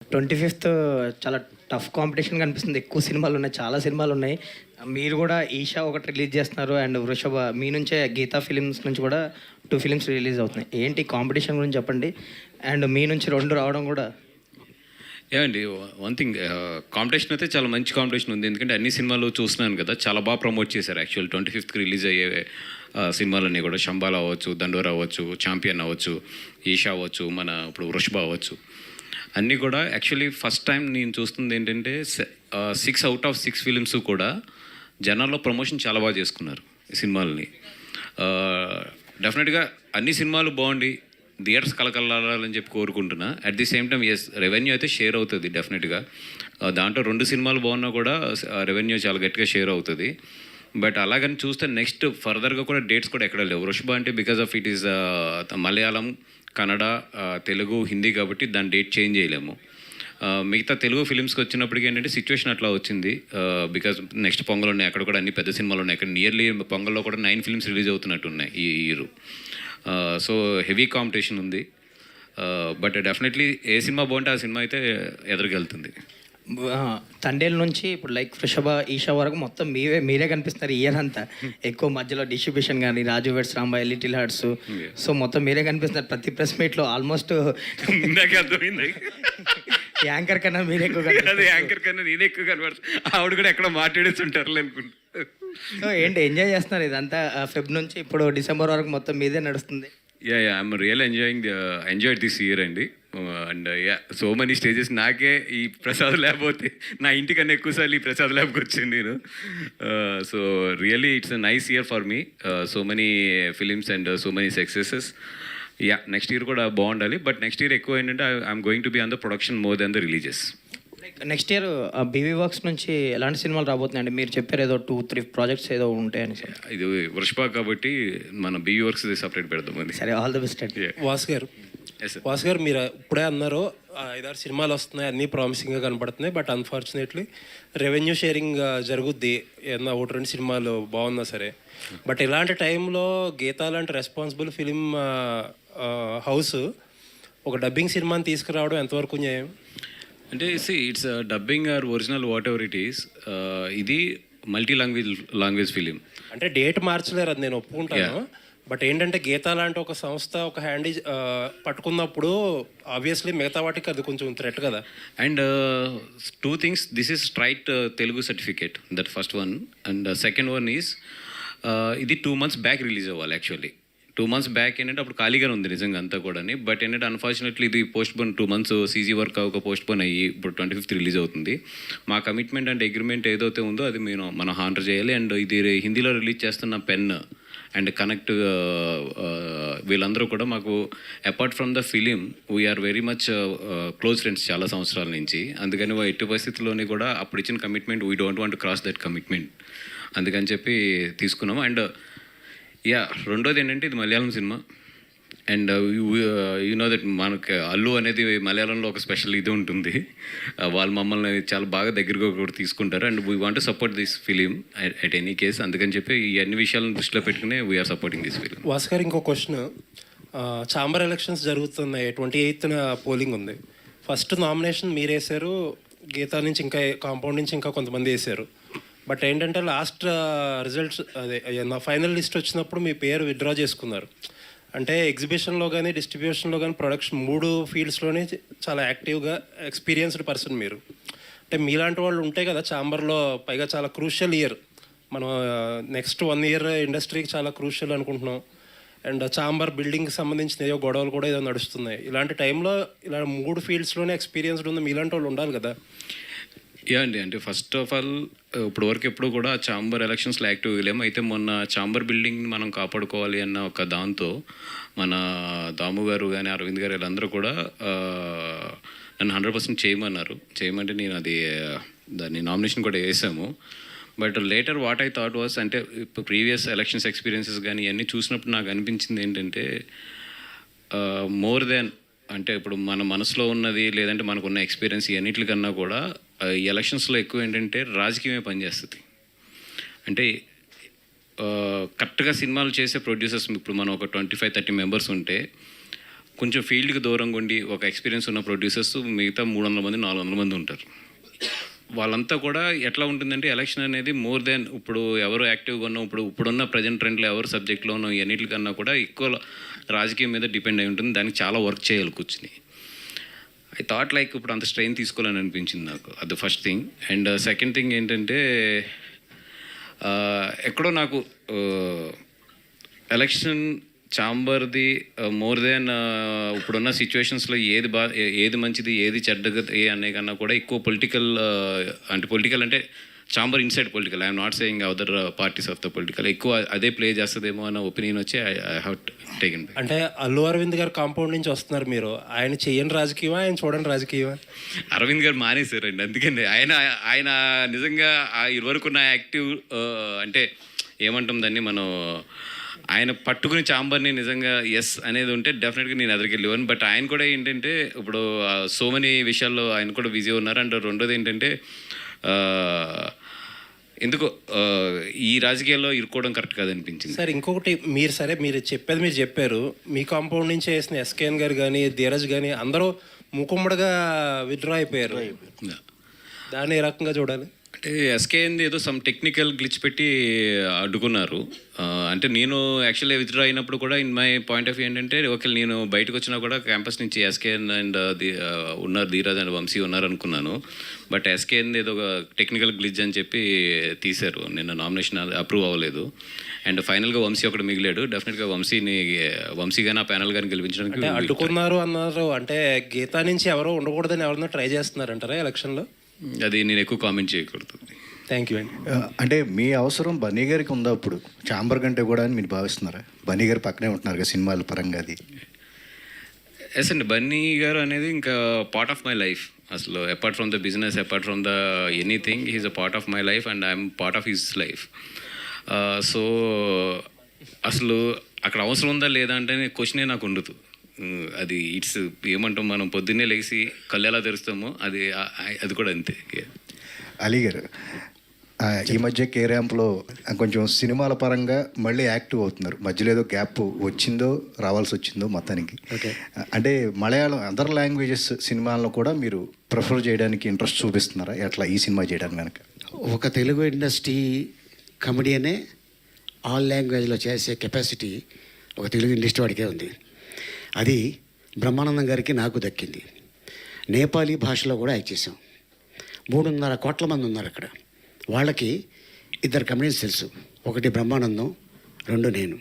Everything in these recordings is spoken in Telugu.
25థ్ చాలా టఫ్ కాంపిటీషన్ కనిపిస్తుంది. ఎక్కువ సినిమాలున్నాయి. చాలా సినిమాలున్నాయి. మీరు గూడా 'ఈషా' ఒకటి రిలీజ్ చేస్తున్నారు. అండ్ 'వృషభ' మీ నుంచే 'గీతా ఫిలిమ్స్' నుంచి కూడా 2 ఫిలిమ్స్ రిలీజ్ అవుతున్నాయి. ఏంటి కాంపిటీషన్ గురించి చెప్పండి. అండ్ మీ నుంచి 2 రావడం కూడా అండి వన్ థింగ్ కాంపిటీషన్ అయితే చాలా మంచి కాంపిటీషన్ ఉంది. ఎందుకంటే అన్ని సినిమాలు చూస్తున్నాను కదా, చాలా బాగా ప్రమోట్ చేశారు. యాక్చువల్ 25th రిలీజ్ అయ్యే సినిమాలన్నీ కూడా 'శంబాల' అవ్వచ్చు, 'దండోరా' అవ్వచ్చు, 'ఛాంపియన్' అవ్వచ్చు, 'ఈషా' అవ్వచ్చు, మన ఇప్పుడు 'వృషభ' అవ్వచ్చు, అన్నీ కూడా యాక్చువల్లీ ఫస్ట్ టైం నేను చూస్తుంది ఏంటంటే 6 out of 6 ఫిలిమ్స్ కూడా జనాల్లో ప్రమోషన్ చాలా బాగా చేసుకున్నారు ఈ సినిమాలని. డెఫినెట్గా అన్ని సినిమాలు బాగుండి థియేటర్స్ కలకలాలని చెప్పి కోరుకుంటున్నా. At the same time revenue అయితే షేర్ అవుతుంది డెఫినెట్గా. దాంట్లో 2 సినిమాలు బాగున్నా కూడా రెవెన్యూ చాలా గట్టిగా షేర్ అవుతుంది. బట్ అలాగని చూస్తే నెక్స్ట్ ఫర్దర్గా కూడా డేట్స్ కూడా ఎక్కడ లేవు. 'వృషభ' అంటే because of it is Malayalam, Kannada, Telugu, Hindi కాబట్టి దాని డేట్ చేంజ్ చేయలేము. మిగతా తెలుగు ఫిలిమ్స్కి వచ్చినప్పటికీ ఏంటంటే సిచ్యువేషన్ అట్లా వచ్చింది. బికాజ్ నెక్స్ట్ పొంగల్ ఉన్నాయి, అక్కడ కూడా అన్ని పెద్ద సినిమాలు ఉన్నాయి. అక్కడ నియర్లీ పొంగల్లో కూడా 9 ఫిలిమ్స్ రిలీజ్ అవుతున్నట్టు ఉన్నాయి ఈ ఇయర్. సో హెవీ కాంపిటీషన్ ఉంది. బట్ డెఫినెట్లీ ఏ సినిమా బాగుంటే ఆ సినిమా అయితే ఎదురుకెళ్తుంది. తండేల నుంచి ఇప్పుడు లైక్ 'వృషభ', 'ఈషా' వరకు మొత్తం మీరే కనిపిస్తున్నారు ఇయర్ అంతా. ఎక్కువ మధ్యలో డిస్ట్రిబ్యూషన్ కానీ 'Raju weds Rambai', 'little hearts', so మొత్తం మీరే కనిపిస్తున్నారు ప్రతి ప్రెస్ మీట్లో. ఆల్మోస్ట్ అర్థమైంది. యాంకర్ కన్నా మీరే ఎక్కువ అదే యాంకర్ కన్నా నేనే ఎక్కువ కనబడుతుంది. ఆవిడ కూడా ఎక్కడ మాట్లాడేసి ఉంటారు అనుకుంటా. సో ఏంటి ఎంజాయ్ చేస్తున్నారు ఇదంతా? ఫెబ్ నుంచి ఇప్పుడు డిసెంబర్ వరకు మొత్తం మీదే నడుస్తుంది. I'm real enjoyed this year అండి. And so many stages. నాకే ఈ ప్రసాద్ లేకపోతే నా ఇంటికన్నా ఎక్కువసార్లు ఈ ప్రసాద్ ల్యాబ్కి వచ్చాను నేను. So really it's a nice year for me. So many films and so many successes. Next year కూడా బాగుండాలి. బట్ నెక్స్ట్ ఇయర్ ఎక్కువ ఏంటంటే I'm going to be on the production more than the releases. Next year BV Works నుంచి ఎలాంటి సినిమాలు రాబోతున్నాయండి? మీరు చెప్పారు ఏదో 2-3 ప్రాజెక్ట్స్ ఏదో ఉంటాయని. ఇది 'వృషభ' కాబట్టి మన బీవీ వర్క్స్ సెపరేట్ పెడదామని. సరే, ఆల్ ది బెస్ట్ అండి. వాసు గారు మీరు ఇప్పుడే అన్నారు 5-6 సినిమాలు వస్తున్నాయి, అన్నీ ప్రామిసింగ్గా కనపడుతున్నాయి. బట్ అన్ఫార్చునేట్లీ రెవెన్యూ షేరింగ్ జరుగుద్ది ఏదన్నా 1-2 సినిమాలు బాగున్నా సరే. బట్ ఇలాంటి టైంలో గీతా లాంటి రెస్పాన్సిబుల్ ఫిలిం హౌస్ ఒక డబ్బింగ్ సినిమాని తీసుకురావడం ఎంతవరకు న్యాయం? అంటే it's dubbing or original whatever it is. ఇది మల్టీ లాంగ్వేజ్ ఫిలిం. అంటే డేట్ మార్చలేరు, అది నేను ఒప్పుకుంటాను. బట్ ఏంటంటే గీతా లాంటి ఒక సంస్థ ఒక హ్యాండ్ పట్టుకున్నప్పుడు ఆబ్వియస్లీ మిగతా వాటికి అది కొంచెం థ్రెట్ కదా. And 2 things, this is straight Telugu certificate, that first one. And second one is ఇది 2 months బ్యాక్ రిలీజ్ అవ్వాలి. యాక్చువల్లీ 2 months బ్యాక్ ఏంటంటే అప్పుడు ఖాళీగానే ఉంది నిజంగా అంతా కూడా. బట్ ఏంటంటే అన్ఫార్చునేట్లీ ఇది పోస్ట్పోన్ 2 months సీజీ వర్క్ అవ్వక పోస్ట్పోన్ అయ్యి ఇప్పుడు 25th రిలీజ్ అవుతుంది. మా కమిట్మెంట్ అండ్ అగ్రిమెంట్ ఏదైతే ఉందో అది మనం హానర్ చేయాలి. అండ్ ఇది హిందీలో రిలీజ్ చేస్తున్న పెన్ అండ్ కనెక్ట్ వీళ్ళందరూ కూడా మాకు apart from the film we're very much close friends చాలా సంవత్సరాల నుంచి. అందుకని ఎట్టి పరిస్థితుల్లోని కూడా అప్పుడు ఇచ్చిన commitment we don't want to cross that commitment. అందుకని చెప్పి తీసుకున్నాము. అండ్ రెండోది ఏంటంటే ఇది మలయాళం సినిమా. అండ్ యూ నో దట్ మనకి అల్లు అనేది మలయాళంలో ఒక స్పెషల్ ఇది ఉంటుంది. వాళ్ళు మమ్మల్ని చాలా బాగా దగ్గరగా కూడా తీసుకుంటారు. And we want to support this film at any case. అందుకని చెప్పి ఈ అన్ని విషయాలను దృష్టిలో పెట్టుకుని వీఆర్ సపోర్టింగ్ దిస్ ఫిలిం. వాస్కర్, ఇంకో క్వశ్చన్. ఛాంబర్ ఎలక్షన్స్ జరుగుతున్నాయి, 28th పోలింగ్ ఉంది. ఫస్ట్ నామినేషన్ మీరు వేశారు, గీతా నుంచి ఇంకా కాంపౌండ్ నుంచి ఇంకా కొంతమంది వేశారు. బట్ ఏంటంటే లాస్ట్ రిజల్ట్స్ అదే నా ఫైనల్ లిస్ట్ వచ్చినప్పుడు మీ పేరు విత్డ్రా చేసుకున్నారు. అంటే ఎగ్జిబిషన్లో కానీ డిస్ట్రిబ్యూషన్లో కానీ ప్రొడక్షన్ 3 ఫీల్డ్స్లోనే చాలా యాక్టివ్గా ఎక్స్పీరియన్స్డ్ పర్సన్ మీరు. అంటే మీలాంటి వాళ్ళు ఉంటే కదా ఛాంబర్లో, పైగా చాలా క్రూషియల్ ఇయర్. మనం నెక్స్ట్ 1 year ఇండస్ట్రీకి చాలా క్రూషియల్ అనుకుంటున్నాం. అండ్ ఛాంబర్ బిల్డింగ్కి సంబంధించిన ఏదో గొడవలు కూడా ఏదో నడుస్తున్నాయి. ఇలాంటి టైంలో ఇలా 3 ఫీల్డ్స్లోనే ఎక్స్పీరియన్స్డ్ ఉంది మీలాంటి వాళ్ళు ఉండాలి కదా. అండి, అంటే ఫస్ట్ ఆఫ్ ఆల్ ఇప్పుడు వరకు ఎప్పుడు కూడా ఛాంబర్ ఎలక్షన్స్లో యాక్టివ్ లేము. అయితే మొన్న ఛాంబర్ బిల్డింగ్ని మనం కాపాడుకోవాలి అన్న ఒక దాంతో మన దాము గారు కానీ అరవింద్ గారు వీళ్ళందరూ కూడా నన్ను 100% చేయమంటే నేను దాన్ని నామినేషన్ కూడా వేసాము. But later what I thought was, అంటే ఇప్పుడు ప్రీవియస్ ఎలక్షన్స్ ఎక్స్పీరియన్సెస్ కానీ ఇవన్నీ చూసినప్పుడు నాకు అనిపించింది ఏంటంటే మోర్ దెన్ అంటే ఇప్పుడు మన మనసులో ఉన్నది లేదంటే మనకున్న ఎక్స్పీరియన్స్ అన్నిటికన్నా కూడా ఈ ఎలక్షన్స్లో ఎక్కువ ఏంటంటే రాజకీయమే పనిచేస్తుంది. అంటే కరెక్ట్గా సినిమాలు చేసే ప్రొడ్యూసర్స్ ఇప్పుడు మనం ఒక 25-30 మెంబర్స్ ఉంటే కొంచెం ఫీల్డ్కి దూరంగా ఉండి ఒక ఎక్స్పీరియన్స్ ఉన్న ప్రొడ్యూసర్స్ మిగతా 300 మంది 400 మంది ఉంటారు. వాళ్ళంతా కూడా ఎట్లా ఉంటుందంటే ఎలక్షన్ అనేది మోర్ దెన్ ఇప్పుడు ఎవరు యాక్టివ్గా ఉన్నాం, ఇప్పుడున్న ప్రజెంట్ ట్రెండ్లో ఎవరు సబ్జెక్ట్లోనో ఎన్నిటికన్నా కూడా ఎక్కువ రాజకీయం మీద డిపెండ్ అయి ఉంటుంది. దానికి చాలా వర్క్ చేయాలి కూర్చుని. ఐ థాట్ లైక్ ఇప్పుడు అంత స్ట్రెయిన్ తీసుకోవాలని అనిపించింది నాకు. అది first thing. And second thing ఏంటంటే ఎక్కడో నాకు ఎలక్షన్ ఛాంబర్ది మోర్ దెన్ ఇప్పుడున్న సిచ్యువేషన్స్లో ఏది మంచిది ఏది చెడ్డగా అనే కన్నా కూడా ఎక్కువ పొలిటికల్ అంటే chamber inside political, I'm not saying other parties of the political, ఎక్కువ అదే ప్లే చేస్తుందేమో అన్న ఒపీనియన్ వచ్చి ఐ హ్యావ్ టేకెన్. అంటే అల్లు అరవింద్ గారు కాంపౌండ్ నుంచి వస్తున్నారు మీరు, ఆయన చెయ్యని రాజకీయమా, ఆయన చూడండి రాజకీయమా? అరవింద్ గారు మానేశారండి. అందుకని ఆయన నిజంగా ఇదివరకున్న యాక్టివ్ అంటే ఏమంటాం దాన్ని మనం, ఆయన పట్టుకుని ఛాంబర్ని నిజంగా ఎస్ అనేది ఉంటే డెఫినెట్గా నేను ఎదురుకెళ్ళేవాను. బట్ ఆయన కూడా ఏంటంటే ఇప్పుడు సో మెనీ విషయాల్లో ఆయన కూడా బిజీ ఉన్నారు. అండ్ రెండోది ఏంటంటే ఎందుకో ఈ రాజకీయాల్లో ఇరుక్కోవడం కరెక్ట్ కాదనిపించింది. సార్ ఇంకొకటి, మీరు చెప్పారు, మీ కాంపౌండ్ నుంచి వేసిన ఎస్కేఎన్ గారు కానీ ధీరజ్ కానీ అందరూ మూకుమ్మడిగా విత్డ్రా అయిపోయారు. దాన్ని ఏ రకంగా చూడాలి? అంటే ఎస్కేఎన్ ఏదో సమ్ టెక్నికల్ గ్లిచ్ పెట్టి అడ్డుకున్నారు. అంటే నేను యాక్చువల్లీ విత్డ్రా అయినప్పుడు కూడా in my point of view ఏంటంటే ఓకే నేను బయటకు వచ్చినా కూడా క్యాంపస్ నుంచి ఎస్కేఎన్ అండ్ ఉన్నారు ధీరజ్ అండ్ వంశీ ఉన్నారు అనుకున్నాను. బట్ ఎస్కేఎన్ ఏదో ఒక టెక్నికల్ గ్లిచ్ అని చెప్పి తీశారు. నిన్న నామినేషన్ అప్రూవ్ అవ్వలేదు. అండ్ ఫైనల్గా వంశీ ఒకటి మిగిలాడు. డెఫినెట్గా వంశీ కానీ ఆ ప్యానల్ కానీ గెలిపించడానికి అడ్డుకున్నారు అన్నారు. అంటే గీతా నుంచి ఎవరో ఉండకూడదని ఎవరన్నా ట్రై చేస్తున్నారంటారా ఎలక్షన్లో? అది నేను ఎక్కువ కామెంట్ చేయకూడదు. థ్యాంక్ యూ అండి. అంటే మీ అవసరం బన్నీ గారికి ఉందా ఇప్పుడు ఛాంబర్ కంటే కూడా అని మీరు భావిస్తున్నారా? బన్నీ గారు పక్కనే ఉంటున్నారు కదా సినిమాల పరంగా. అది ఎస్ అండి, బన్నీ గారు అనేది ఇంకా పార్ట్ ఆఫ్ మై లైఫ్. అసలు apart from the business, apart from the anything, he's a part of my life and I'm part of his life. So అసలు అక్కడ అవసరం ఉందా లేదా అంటే క్వశ్చనే నాకు ఉండదు. అది ఇట్స్ ఏమంటాం, మనం పొద్దున్నే లేచి కళ్ళు ఎలా తెరుస్తామో అది కూడా అంతే. అలీ గారు ఈ మధ్య కే ర్యాంప్లో కొంచెం సినిమాల పరంగా మళ్ళీ యాక్టివ్ అవుతున్నారు. మధ్యలో ఏదో గ్యాప్ వచ్చిందో రావాల్సి వచ్చిందో మొత్తానికి. అంటే మలయాళం అదర్ లాంగ్వేజెస్ సినిమాల్లో కూడా మీరు ప్రిఫర్ చేయడానికి ఇంట్రెస్ట్ చూపిస్తున్నారా ఎట్లా ఈ సినిమా చేయడానికి కనుక? ఒక తెలుగు ఇండస్ట్రీ కమెడియనే ఆల్ లాంగ్వేజ్లో చేసే కెపాసిటీ ఒక తెలుగు ఇండస్ట్రీ వాడికే ఉంది. అది బ్రహ్మానందం గారికి నాకు దక్కింది. నేపాలీ భాషలో కూడా యాక్ట్ చేసాం. 3.5 కోట్ల మంది ఉన్నారు అక్కడ. వాళ్ళకి 2 కమెడియన్స్ తెలుసు. ఒకటి బ్రహ్మానందం, 2 నేను.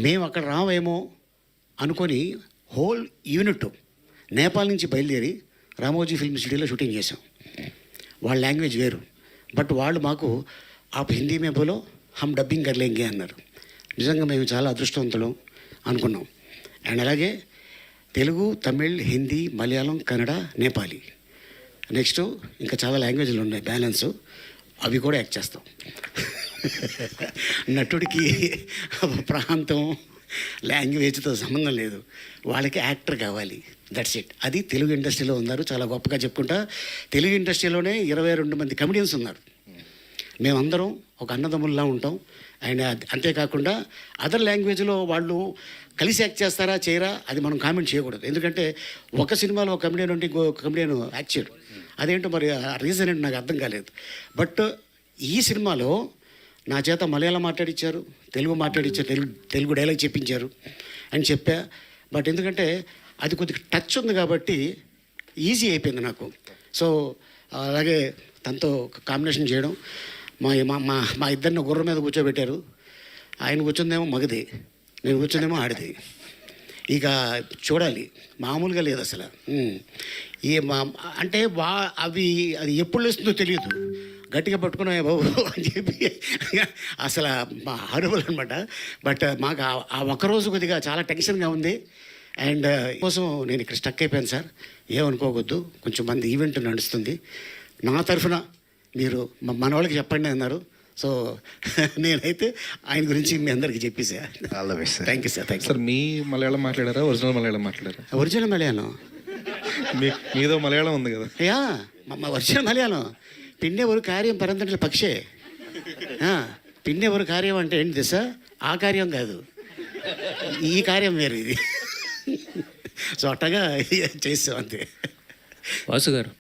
మేము అక్కడ రావేమో అనుకొని హోల్ యూనిట్ నేపాల్ నుంచి బయలుదేరి రామోజీ ఫిల్మ్ సిటీలో షూటింగ్ చేసాం. వాళ్ళ లాంగ్వేజ్ వేరు. బట్ వాళ్ళు మాకు ఆప్ హిందీ మే బోలో హమ్ డబ్బింగ్ కర్లేంగే అన్నారు. నిజంగా మేము చాలా అదృష్టవంతులం అనుకున్నాం. అండ్ అలాగే తెలుగు, తమిళ్, హిందీ, మలయాళం, కన్నడ, నేపాలీ, నెక్స్ట్ ఇంకా చాలా లాంగ్వేజ్లు ఉన్నాయి బ్యాలెన్స్, అవి కూడా యాక్ట్ చేస్తాం. నటుడికి ప్రాంతం లాంగ్వేజ్తో సంబంధం లేదు, వాళ్ళకి యాక్టర్ కావాలి, దట్స్ ఇట్. అది తెలుగు ఇండస్ట్రీలో ఉన్నారు. చాలా గొప్పగా చెప్పుకుంటా తెలుగు ఇండస్ట్రీలోనే 22 మంది కమెడియన్స్ ఉన్నారు. మేమందరం ఒక అన్నదమ్ముల్లా ఉంటాం. అండ్ అంతేకాకుండా అదర్ లాంగ్వేజ్లో వాళ్ళు కలిసి యాక్ట్ చేస్తారా చేయరా అది మనం కామెంట్ చేయకూడదు. ఎందుకంటే ఒక సినిమాలో ఒక కమెడియన్ ఉంటే ఇంకో కమెడియన్ యాక్ట్ చేయడు. అదేంటో మరి ఆ రీజన్ ఏంటో నాకు అర్థం కాలేదు. బట్ ఈ సినిమాలో నా చేత మలయాళం మాట్లాడించారు, తెలుగు మాట్లాడించారు, తెలుగు డైలాగ్ చెప్పించారు అని చెప్పా. బట్ ఎందుకంటే అది కొద్దిగా టచ్ ఉంది కాబట్టి ఈజీ అయిపోయింది నాకు. సో అలాగే తనతో కాంబినేషన్ చేయడం, మా ఇద్దరిని గుర్రం మీద కూర్చోబెట్టారు. ఆయన కూర్చుందేమో మగది, నేను కూర్చుందేమో ఆడిది. ఇక చూడాలి, మామూలుగా లేదు అసలు. అంటే అది ఎప్పుడు లేస్తుందో తెలియదు, గట్టిగా పట్టుకున్నాయి బాబు అని చెప్పి అసలు మా హారబుల్ అనమాట. బట్ మాకు ఆ ఒక్కరోజు కొద్దిగా చాలా టెన్షన్గా ఉంది. అండ్ కోసం నేను ఇక్కడ స్టక్ అయిపోయాను సార్, ఏమనుకోవద్దు. కొంచెం మంది ఈవెంట్ నడుస్తుంది, నా తరఫున మీరు మన వాళ్ళకి చెప్పండి అన్నారు. సో నేనైతే ఆయన గురించి మీ అందరికీ చెప్పేసా. Thank you sir. Thank you sir. మీ మలయాళం మాట్లాడారా, ఒరిజినల్ మలయాళం మాట్లాడారా? ఒరిజినల్ మలయాళం. మీదో మలయాళం ఉంది కదా? యా, మా ఒరిజినల్ మలయాళం. పిన్నే ఒక కార్యం పరంతంటే పక్షే. పిన్నే ఒక కార్యం అంటే ఏంటి తెలుసా? ఆ కార్యం కాదు, ఈ కార్యం వేరు ఇది. సో అట్టగా చేసాం అంతే. వాసు గారు